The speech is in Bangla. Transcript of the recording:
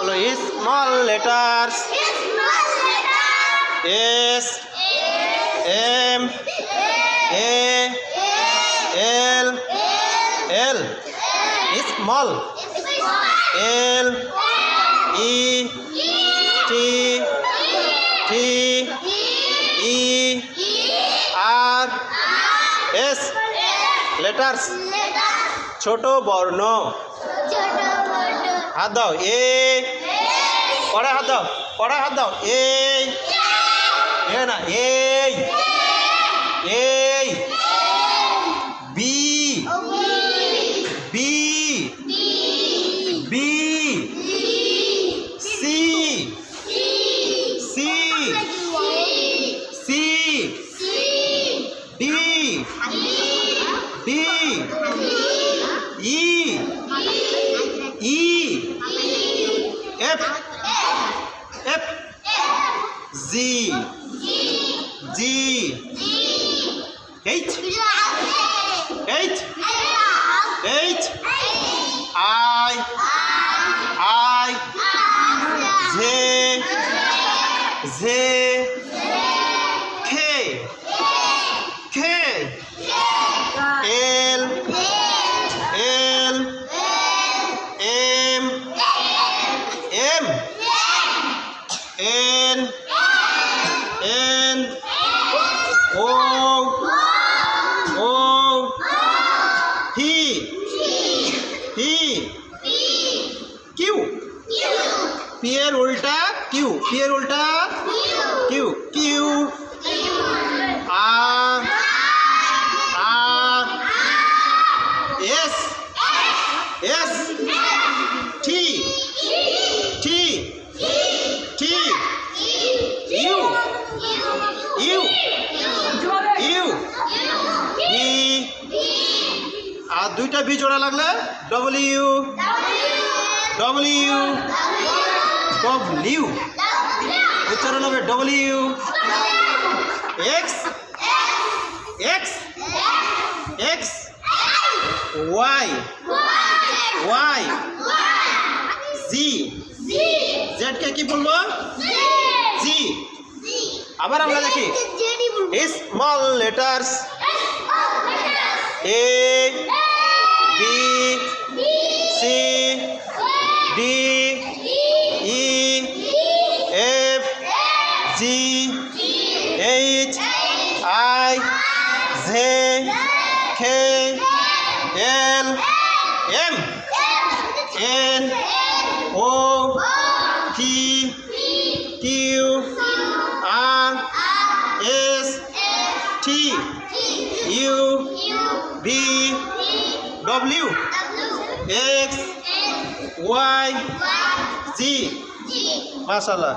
বলো small letters S M A L L small L E T T E R S letters ছোট বর্ণ হাত দাও এ পরে হাত দাও এই না এই B B B C C C D D E E F F G G H H H I I J J K K L L M M N N O O P P Q P এর উল্টা Q Q Q R R S S T T T U U U V আর দুইটা ভি জোড়া লাগলে ডব্লিউ ডব্লিউ ডব্লিউ উচ্চারণ হবে W X X X Y Y Z Z কে কি বলবো জি আবার আমরা দেখি small letters A B C D E F G H I J K L M N O P Q R S T U V W X Y Z মাশাআল্লাহ।